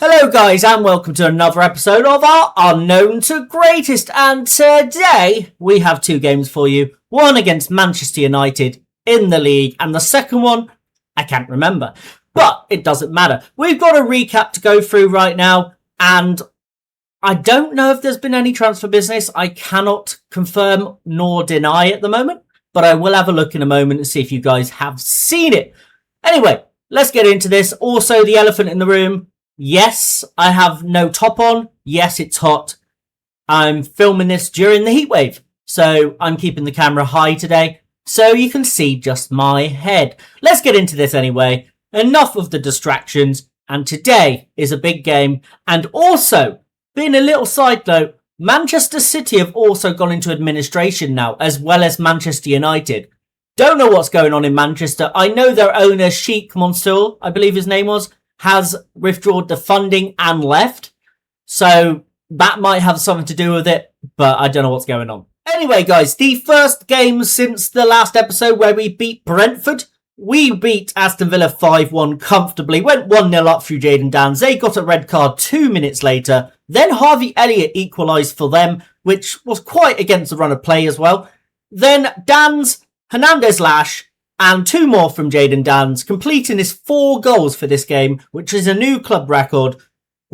Hello guys and welcome to another episode of our Unknown to Greatest, and today we have two games for you. One against Manchester United in the league and the second one, I can't remember, but it doesn't matter. We've got a recap to go through right now and I don't know if there's been any transfer business. I cannot confirm nor deny at the moment, but I will have a look in a moment and see if you guys have seen it. Anyway, let's get into this. Also, the elephant in the room. Yes, I have no top on. Yes, it's hot. I'm filming this during the heatwave, so I'm keeping the camera high today so you can see just my head. Let's get into this anyway. Enough of the distractions, and today is a big game. And also, being a little side note, Manchester City have also gone into administration now, as well as Manchester United. Don't know what's going on in Manchester. I know their owner, Sheikh Mansour, I believe his name was, has withdrawn the funding and left. So that might have something to do with it, but I don't know what's going on. Anyway, guys, the first game since the last episode where we beat Brentford. We beat Aston Villa 5-1 comfortably. Went 1-0 up through Jayden Danns. They got a red card 2 minutes later. Then Harvey Elliott equalised for them, which was quite against the run of play as well. Then Danns, Hernandez-Lash, and two more from Jayden Danns, completing his 4 goals for this game, which is a new club record,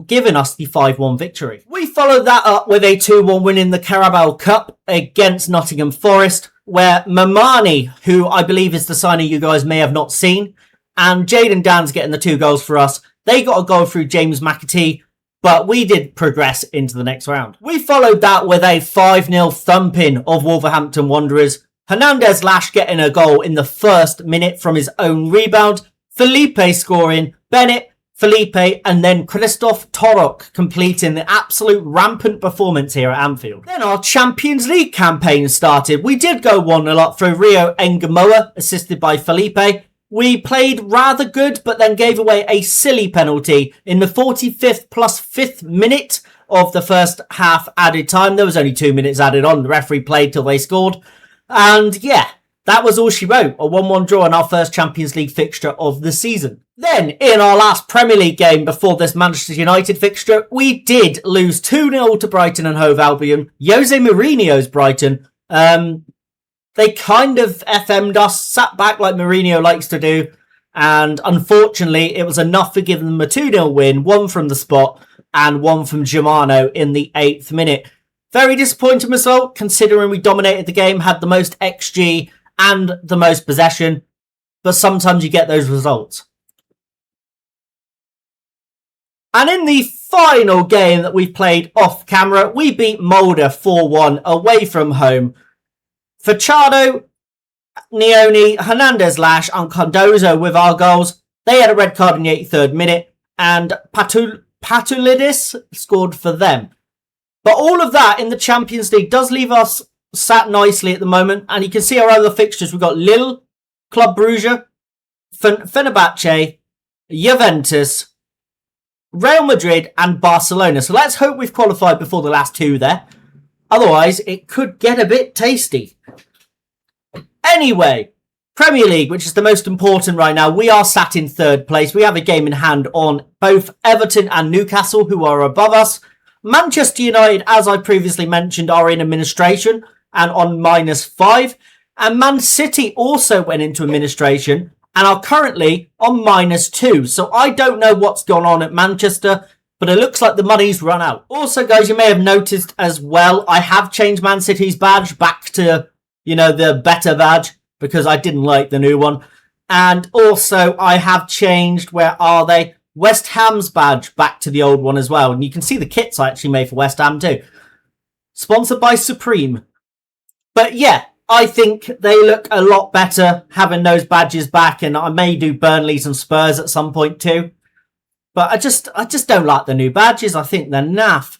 giving us the 5-1 victory. We followed that up with a 2-1 win in the Carabao Cup against Nottingham Forest, where Mamani, who I believe is the signing you guys may have not seen, and Jayden Danns getting the 2 goals for us. They got a goal through James McAtee, but we did progress into the next round. We followed that with a 5-0 thumping of Wolverhampton Wanderers. Hernandez-Lash getting a goal in the first minute from his own rebound. Felipe scoring. Bennett, Felipe, and then Christoph Torok completing the absolute rampant performance here at Anfield. Then our Champions League campaign started. We did go 1-0 up through Rio Ngamoa, assisted by Felipe. We played rather good, but then gave away a silly penalty in the 45th plus 5th minute of the first half added time. There was only 2 minutes added on. The referee played till they scored. And yeah, that was all she wrote. A 1-1 draw in our first Champions League fixture of the season. Then, in our last Premier League game before this Manchester United fixture, we did lose 2-0 to Brighton and Hove Albion. Jose Mourinho's Brighton. They kind of FM'd us, sat back like Mourinho likes to do. And unfortunately, it was enough for giving them a 2-0 win. One from the spot and one from Germano in the 8th minute. Very disappointing result, considering we dominated the game, had the most XG and the most possession. But sometimes you get those results. And in the final game that we've played off camera, we beat Molde 4-1 away from home. Fachado, Nioni, Hernandez-Lash and Cardozo with our goals. They had a red card in the 83rd minute and Patulidis scored for them. But all of that in the Champions League does leave us sat nicely at the moment. And you can see our other fixtures. We've got Lille, Club Brugge, Fenerbahce, Juventus, Real Madrid and Barcelona. So let's hope we've qualified before the last 2 there. Otherwise, it could get a bit tasty. Anyway, Premier League, which is the most important right now. We are sat in 3rd place. We have a game in hand on both Everton and Newcastle, who are above us. Manchester United, as I previously mentioned, are in administration and on -5. And Man City also went into administration and are currently on -2. So I don't know what's gone on at Manchester, but it looks like the money's run out. Also, guys, you may have noticed as well, I have changed Man City's badge back to, the better badge because I didn't like the new one. And also, I have changed, where are they? West Ham's badge back to the old one as well. And you can see the kits I actually made for West Ham too. Sponsored by Supreme. But yeah, I think they look a lot better having those badges back. And I may do Burnley's and Spurs at some point too. But I just don't like the new badges. I think they're naff.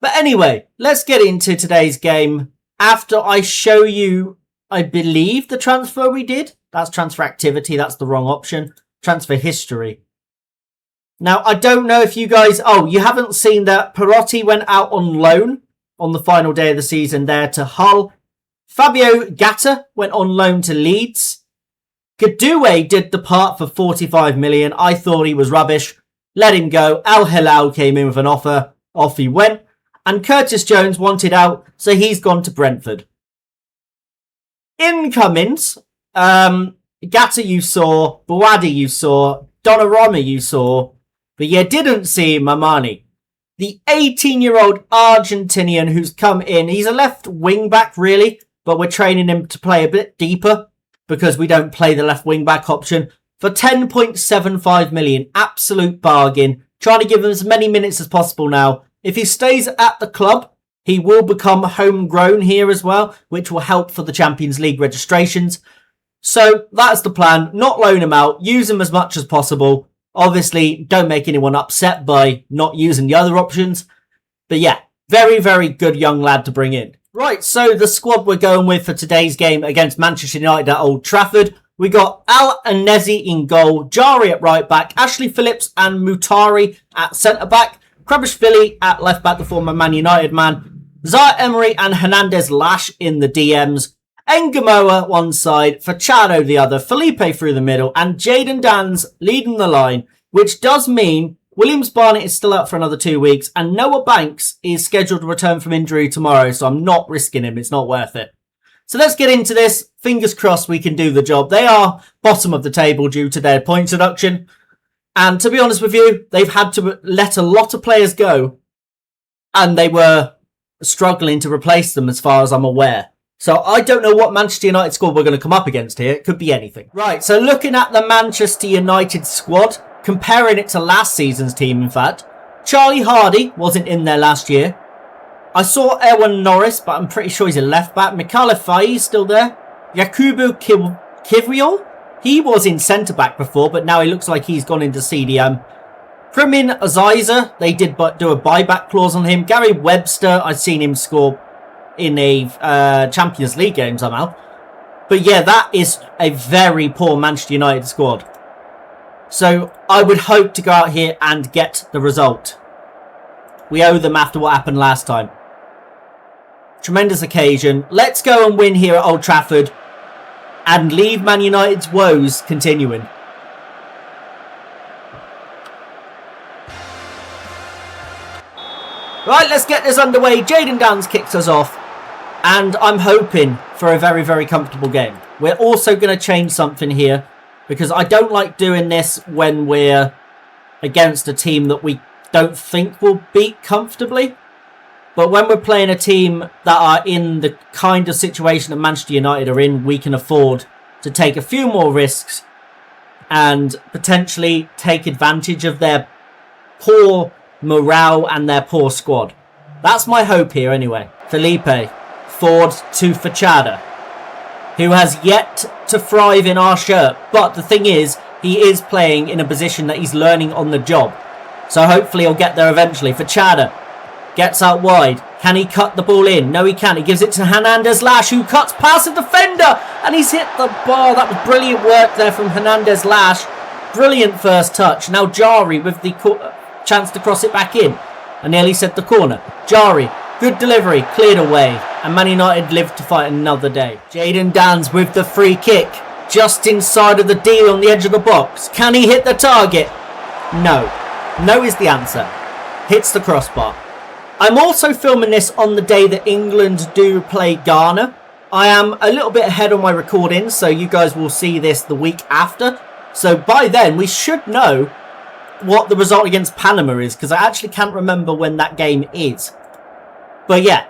But anyway, let's get into today's game. After I show you, I believe, the transfer we did. That's transfer activity. That's the wrong option. Transfer history. Now, I don't know if you guys... Oh, you haven't seen that Perotti went out on loan on the final day of the season there to Hull. Fabio Gatta went on loan to Leeds. Gadue did depart for 45 million. I thought he was rubbish. let him go. Al Hilal came in with an offer. Off he went. And Curtis Jones wanted out, so he's gone to Brentford. Incomings, Gata you saw, Bouadi you saw, Donnarumma you saw, but you didn't see Mamani. The 18-year-old Argentinian who's come in. He's a left wing back, really, but we're training him to play a bit deeper because we don't play the left wing back option. For 10.75 million, absolute bargain. Trying to give him as many minutes as possible now. If he stays at the club, he will become homegrown here as well, which will help for the Champions League registrations. So that's the plan. Not loan him out. Use him as much as possible. Obviously, don't make anyone upset by not using the other options. But yeah, very, very good young lad to bring in. Right, so the squad we're going with for today's game against Manchester United at Old Trafford. We got Al-Anezi in goal, Jari at right back, Ashley Phillips and Mutari at centre back, Krabashvili at left back, the former Man United man, Zaire Emery and Hernandez Lash in the DMs, Engamoa one side, Fachado the other, Felipe through the middle, and Jayden Dans leading the line, which does mean Williams Barnett is still out for another 2 weeks, and Noah Banks is scheduled to return from injury tomorrow, so I'm not risking him. It's not worth it. So let's get into this. Fingers crossed we can do the job. They are bottom of the table due to their point deduction. And to be honest with you, they've had to let a lot of players go, and they were struggling to replace them as far as I'm aware. So I don't know what Manchester United squad we're going to come up against here. It could be anything. Right, so looking at the Manchester United squad, comparing it to last season's team, in fact, Charlie Hardy wasn't in there last year. I saw Erwan Norris, but I'm pretty sure he's a left back. Mikhail Faye is still there. Yakubu Kivriol, he was in centre back before, but now he looks like he's gone into CDM. Krimin Aziza, they did do a buyback clause on him. Gary Webster, I've seen him score in a Champions League game somehow. But yeah, that is a very poor Manchester United squad. So I would hope to go out here and get the result. We owe them after what happened last time. Tremendous occasion. Let's go and win here at Old Trafford and leave Man United's woes continuing. Right, let's get this underway. Jayden Dans kicks us off. And I'm hoping for a very, very comfortable game. We're also going to change something here, because I don't like doing this when we're against a team that we don't think will beat comfortably. But when we're playing a team that are in the kind of situation that Manchester United are in, we can afford to take a few more risks and potentially take advantage of their poor morale and their poor squad. That's my hope here anyway. Felipe, forward to Fachada, who has yet to thrive in our shirt. But the thing is, he is playing in a position that he's learning on the job. So hopefully he'll get there eventually. Fachada gets out wide. Can he cut the ball in? No, he can't. He gives it to Hernandez Lash, who cuts past the defender. And he's hit the bar. That was brilliant work there from Hernandez Lash. Brilliant first touch. Now Jari with the chance to cross it back in. I nearly said the corner. Jari, good delivery, cleared away. And Man United live to fight another day. Jayden Dans with the free kick. Just inside of the D on the edge of the box. Can he hit the target? No. No is the answer. Hits the crossbar. I'm also filming this on the day that England do play Ghana. I am a little bit ahead on my recording, so you guys will see this the week after. So by then, we should know what the result against Panama is, because I actually can't remember when that game is. But yeah,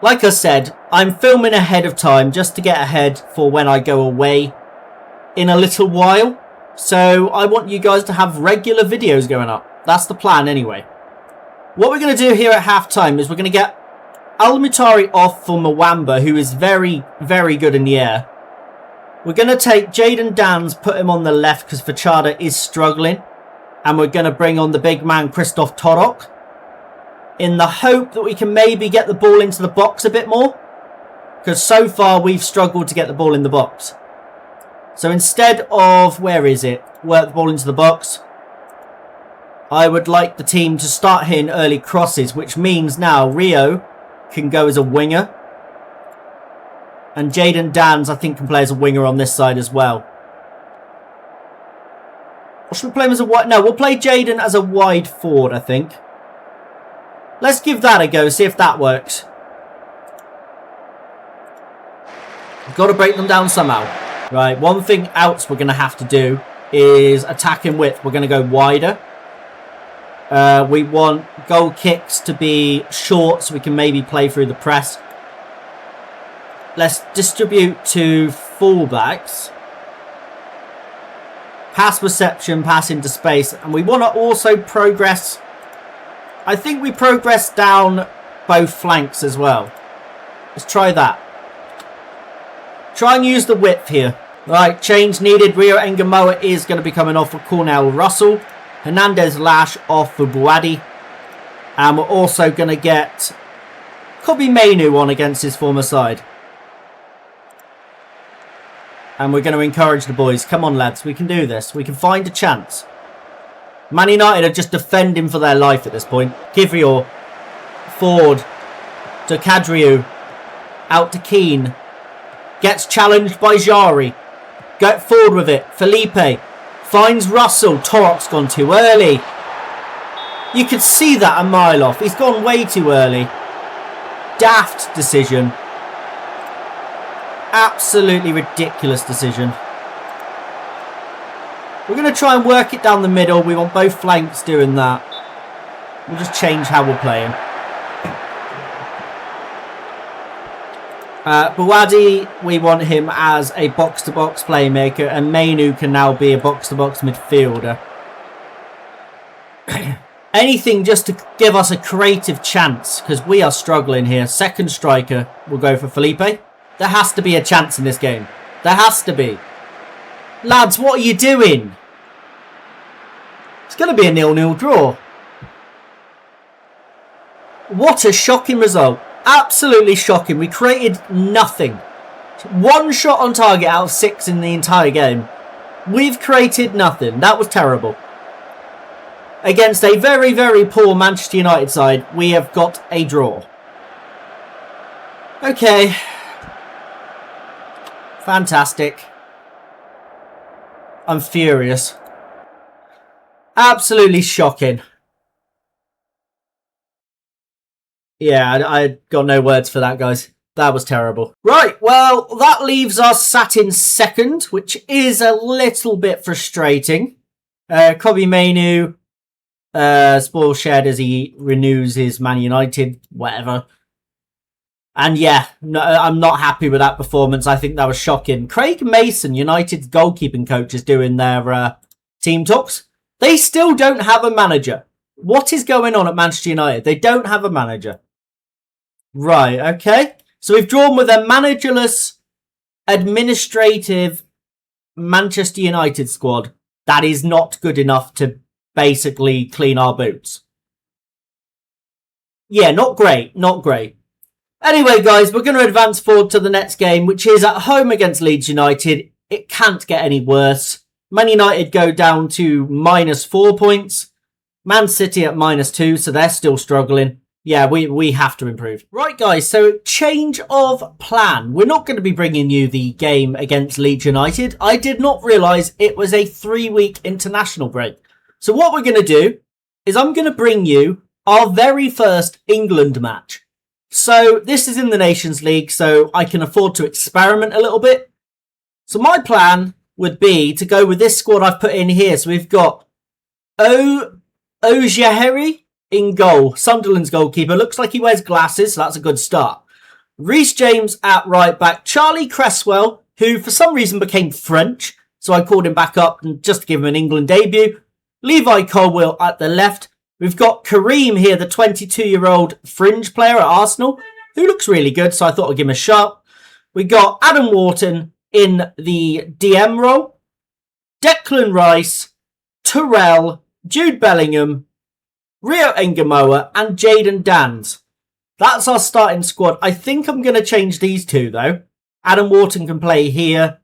like I said, I'm filming ahead of time just to get ahead for when I go away in a little while. So I want you guys to have regular videos going up. That's the plan anyway. What we're going to do here at half-time is we're going to get Al-Mutari off for Mwamba, who is very, very good in the air. We're going to take Jayden Dans, put him on the left because Fachada is struggling. And we're going to bring on the big man, Christoph Torok, in the hope that we can maybe get the ball into the box a bit more. Because so far we've struggled to get the ball in the box. So instead of, where is it? Work the ball into the box. I would like the team to start hitting early crosses, which means now Rio can go as a winger. And Jayden Dans, I think, can play as a winger on this side as well. Should we play him as a wide? No, we'll play Jaden as a wide forward, I think. Let's give that a go, see if that works. We've got to break them down somehow. Right, one thing else we're going to have to do is attacking width. We're going to go wider. We want goal kicks to be short so we can maybe play through the press. Let's distribute to fullbacks. Pass reception, pass into space. And we want to also progress. I think we progress down both flanks as well. Let's try that. Try and use the width here. Right, change needed. Rio Engamoa is going to be coming off for Cornell Russell. Hernandez Lash off for Buadi. And we're also going to get Kobe Mainu on against his former side. And we're going to encourage the boys. Come on, lads. We can do this. We can find a chance. Man United are just defending for their life at this point. Kivrior. Ford. To Kadriou. Out to Keane. Gets challenged by Jari. Get forward with it. Felipe. Finds Russell. Torok's gone too early. You could see that a mile off. He's gone way too early. Daft decision. Absolutely ridiculous decision. We're going to try and work it down the middle. We want both flanks doing that. We'll just change how we're playing. Buadi, we want him as a box-to-box playmaker, and Mainu can now be a box-to-box midfielder. Anything just to give us a creative chance, because we are struggling here. Second striker will go for Felipe. There has to be a chance in this game. There has to be. Lads, what are you doing? It's going to be a 0-0 draw. What a shocking result. Absolutely shocking. We created nothing. One shot on target out of 6 in the entire game. We've created nothing. That was terrible. Against a very, very poor Manchester United side, we have got a draw. Okay. Fantastic. I'm furious. Absolutely shocking. Yeah, I got no words for that, guys. That was terrible. Right, well, that leaves us sat in second, which is a little bit frustrating. Kobe Mainu, spoil shared as he renews his Man United, whatever. And yeah, no, I'm not happy with that performance. I think that was shocking. Craig Mason, United's goalkeeping coach, is doing their team talks. They still don't have a manager. What is going on at Manchester United? They don't have a manager. Right, okay. So we've drawn with a managerless, administrative Manchester United squad. That is not good enough to basically clean our boots. Yeah, not great. Not great. Anyway, guys, we're going to advance forward to the next game, which is at home against Leeds United. It can't get any worse. Man United go down to -4 points. Man City at -2, so they're still struggling. Yeah, we have to improve. Right, guys, so change of plan. We're not going to be bringing you the game against Leeds United. I did not realise it was a 3-week international break. So what we're going to do is I'm going to bring you our very first England match. So this is in the Nations League, so I can afford to experiment a little bit. So my plan would be to go with this squad I've put in here. So we've got Ojaheri in goal. Sunderland's goalkeeper. Looks like he wears glasses, so that's a good start. Reece James at right back. Charlie Cresswell, who for some reason became French, so I called him back up just to give him an England debut. Levi Colwill at the left. We've got Kareem here, the 22-year-old fringe player at Arsenal, who looks really good, so I thought I'd give him a shot. We got Adam Wharton in the DM role. Declan Rice, Terrell, Jude Bellingham, Rio Engamoa, and Jayden Danns. That's our starting squad. I think I'm going to change these two, though. Adam Wharton can play here.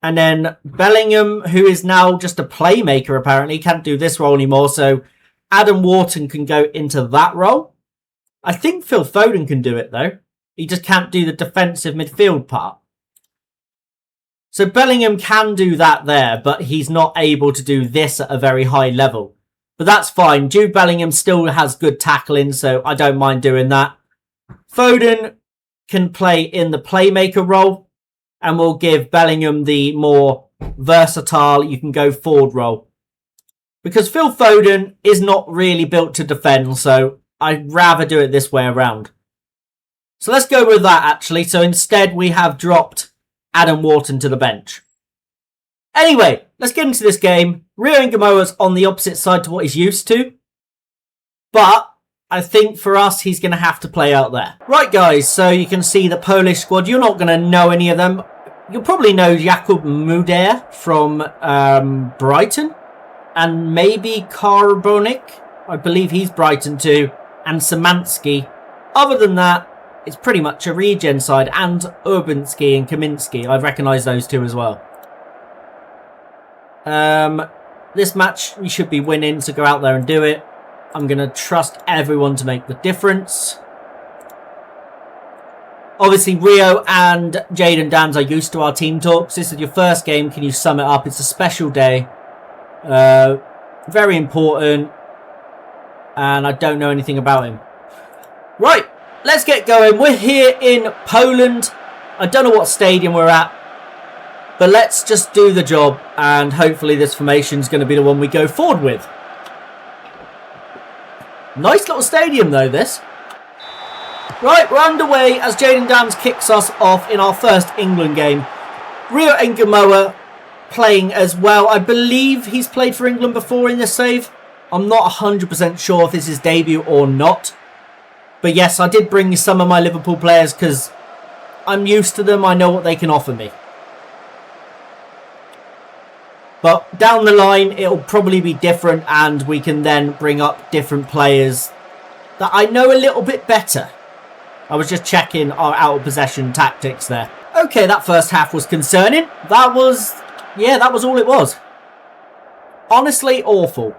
And then Bellingham, who is now just a playmaker, apparently, can't do this role anymore. So Adam Wharton can go into that role. I think Phil Foden can do it, though. He just can't do the defensive midfield part. So Bellingham can do that there, but he's not able to do this at a very high level. But that's fine. Jude Bellingham still has good tackling, so I don't mind doing that. Foden can play in the playmaker role, and we'll give Bellingham the more versatile, you can go forward role. Because Phil Foden is not really built to defend, so I'd rather do it this way around. So let's go with that, actually. So instead, we have dropped Adam Wharton to the bench. Anyway, let's get into this game. Rio Ngamoa's on the opposite side to what he's used to. But I think for us, he's going to have to play out there. Right, guys, so you can see the Polish squad. You're not going to know any of them. You'll probably know Jakub Muder from Brighton. And maybe Karbonik. I believe he's Brighton too. And Szymanski. Other than that, it's pretty much a regen side. And Urbanski and Kaminski. I've recognised those two as well. This match, we should be winning, so go out there and do it. I'm going to trust everyone to make the difference. Obviously, Rio and Jayden Dans are used to our team talks. This is your first game. Can you sum it up? It's a special day. Very important. And I don't know anything about him. Right, let's get going. We're here in Poland. I don't know what stadium we're at. But let's just do the job. And hopefully this formation is going to be the one we go forward with. Nice little stadium though, this. Right, we're underway as Jayden Dans kicks us off in our first England game. Rio Ngamoa playing as well. I believe he's played for England before in this save. I'm not 100% sure if this is debut or not. But yes, I did bring some of my Liverpool players because I'm used to them. I know what they can offer me. But down the line, it'll probably be different and we can then bring up different players that I know a little bit better. I was just checking our out of possession tactics there. Okay, that first half was concerning. That was all it was. Honestly, awful.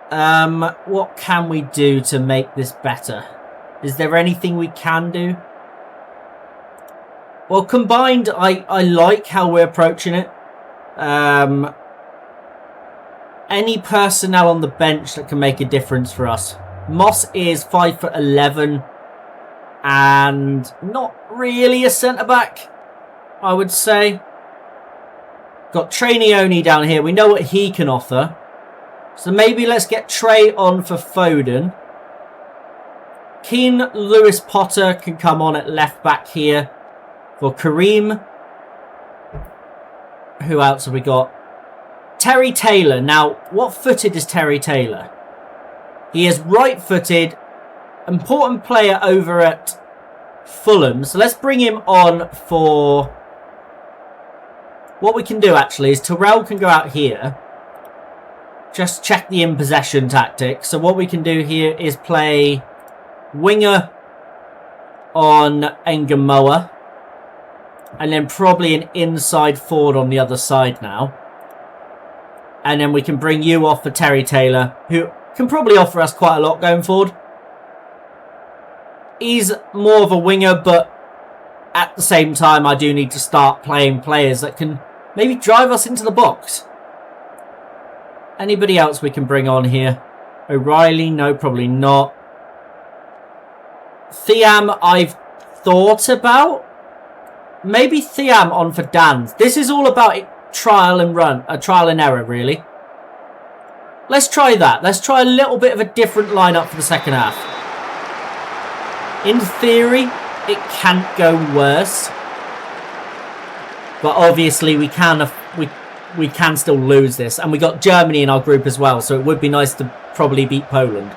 What can we do to make this better? Is there anything we can do? Well, combined, I like how we're approaching it. Any personnel on the bench that can make a difference for us. Moss is 5'11" and not really a centre-back, I would say. Got Trainioni down here. We know what he can offer. So maybe let's get Trey on for Foden. Keane Lewis Potter can come on at left-back here for Kareem. Who else have we got? Terry Taylor. Now, what footed is Terry Taylor? He is right-footed. Important player over at Fulham. So let's bring him on for... What we can do, actually, is Terrell can go out here. Just check the in-possession tactic. So what we can do here is play winger on Ngamoa. And then probably an inside forward on the other side now. And then we can bring you off for Terry Taylor, who can probably offer us quite a lot going forward. He's more of a winger, but at the same time, I do need to start playing players that can maybe drive us into the box. Anybody else we can bring on here? O'Reilly? No, probably not. Thiam, I've thought about. Maybe Thiam on for Dans. This is all about trial and error, really. Let's try that. Let's try a little bit of a different lineup for the second half. In theory, it can't go worse. But obviously, we can still lose this. And we got Germany in our group as well, so it would be nice to probably beat Poland.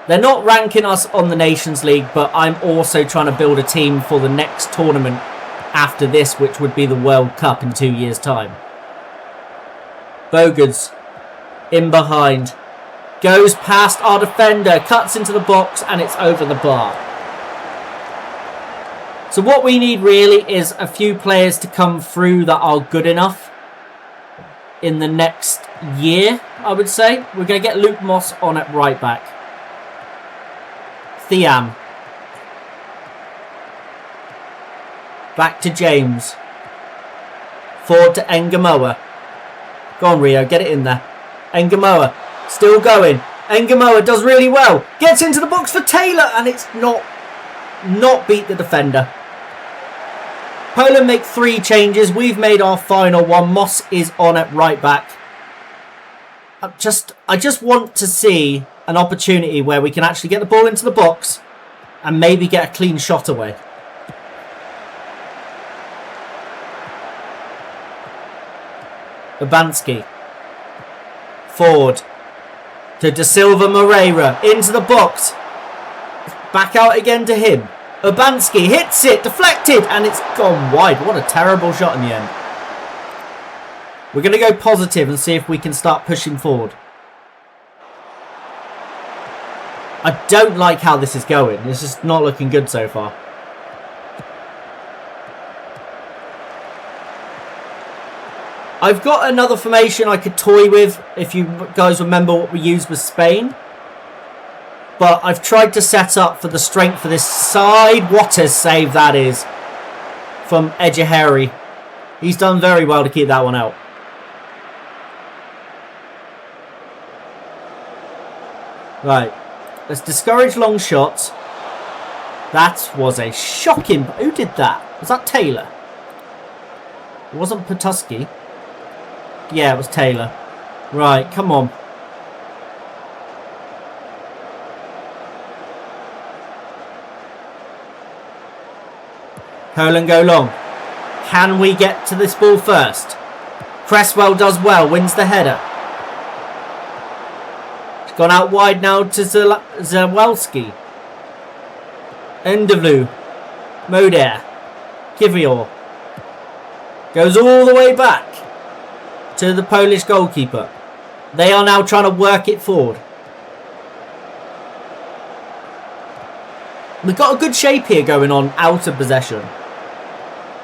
They're not ranking us on the Nations League, but I'm also trying to build a team for the next tournament after this, which would be the World Cup in 2 years' time. Bogarts in behind. Goes past our defender, cuts into the box, and it's over the bar. So what we need really is a few players to come through that are good enough in the next year, I would say. We're going to get Luke Moss on at right back. Thiam. Back to James. Forward to Engamoa. Go on, Rio. Get it in there. Engamoa. Still going. Engamoa does really well. Gets into the box for Taylor. And it's not beat the defender. Poland make 3 changes. We've made our final one. Moss is on at right back. I just want to see an opportunity where we can actually get the ball into the box and maybe get a clean shot away. Urbanski. Forward to Da Silva Moreira. Into the box. Back out again to him. Urbanski hits it. Deflected. And it's gone wide. What a terrible shot in the end. We're going to go positive and see if we can start pushing forward. I don't like how this is going. It's just not looking good so far. I've got another formation I could toy with, if you guys remember what we used with Spain. But I've tried to set up for the strength of this side. What a save that is from Ejeheri. He's done very well to keep that one out. Right. Let's discourage long shots. That was a shocking... Who did that? Was that Taylor? It wasn't Patuski. Yeah, it was Taylor. Right, come on. Poland go long. Can we get to this ball first? Cresswell does well, wins the header. It's gone out wide now to Zawelski. Endevlu. Moder. Kivior. Goes all the way back to the Polish goalkeeper. They are now trying to work it forward. We've got a good shape here going on out of possession.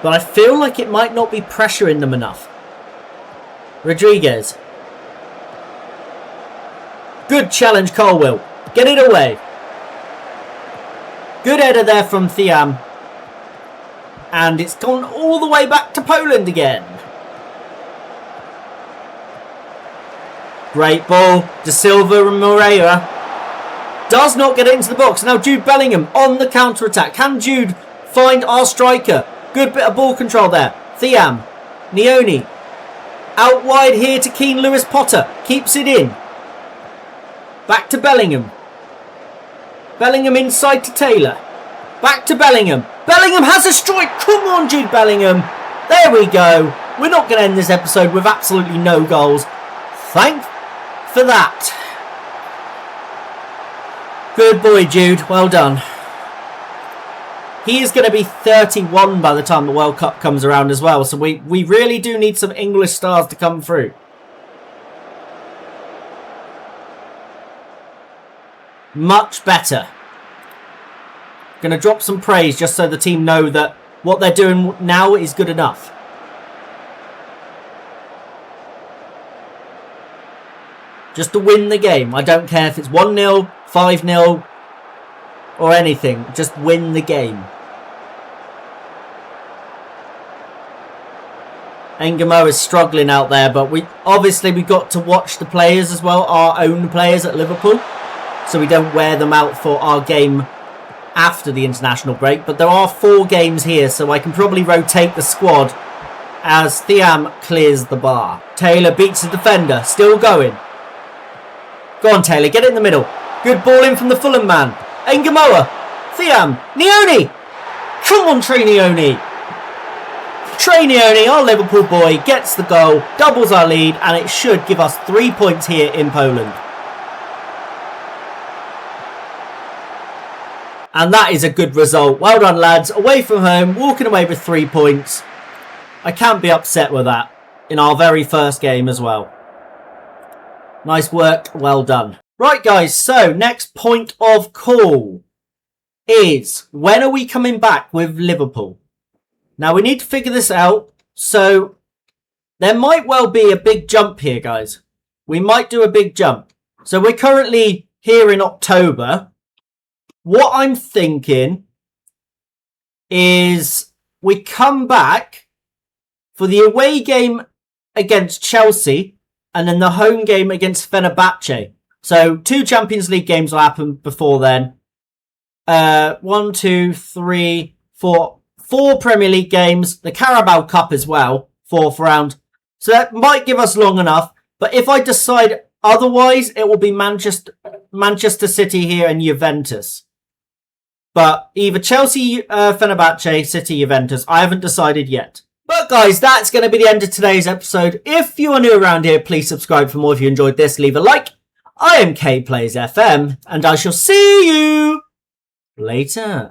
But I feel like it might not be pressuring them enough. Rodriguez. Good challenge, Colwill. Get it away. Good header there from Thiam. And it's gone all the way back to Poland again. Great ball. Da Silva and Moreira. Does not get it into the box. Now Jude Bellingham on the counter-attack. Can Jude find our striker? Good bit of ball control there. Thiam. Nioni. Out wide here to Keane Lewis Potter. Keeps it in. Back to Bellingham. Bellingham inside to Taylor. Back to Bellingham. Bellingham has a strike. Come on, Jude Bellingham. There we go. We're not going to end this episode with absolutely no goals. Thank for that. Good boy, Jude. Well done. He is going to be 31 by the time the World Cup comes around as well. So we really do need some English stars to come through. Much better. Going to drop some praise just so the team know that what they're doing now is good enough. Just to win the game. I don't care if it's 1-0, 5-0 or anything. Just win the game. Engamo is struggling out there, but we got to watch the players as well, our own players at Liverpool, so we don't wear them out for our game after the international break. But there are 4 games here, so I can probably rotate the squad as Thiam clears the bar. Taylor beats the defender, still going. Go on, Taylor, get it in the middle. Good ball in from the Fulham man. Engamoa. Thiam. Nioni. Come on, Trey Nioni. Trey Nioni, our Liverpool boy, gets the goal, doubles our lead, and it should give us 3 points here in Poland. And that is a good result. Well done, lads. Away from home, walking away with 3 points. I can't be upset with that in our very first game as well. Nice work. Well done. Right, guys. So, next point of call is, when are we coming back with Liverpool? Now, we need to figure this out. So, there might well be a big jump here, guys. We might do a big jump. So, we're currently here in October. What I'm thinking is we come back for the away game against Chelsea and then the home game against Fenerbahce. So 2 Champions League games will happen before then. 1, 2, 3, 4. 4 Premier League games. The Carabao Cup as well. 4th round. So that might give us long enough. But if I decide otherwise, it will be Manchester City here and Juventus. But either Chelsea, Fenerbahce, City, Juventus. I haven't decided yet. But guys, that's going to be the end of today's episode. If you are new around here, please subscribe for more. If you enjoyed this, leave a like. I am K-PlaysFM, and I shall see you later.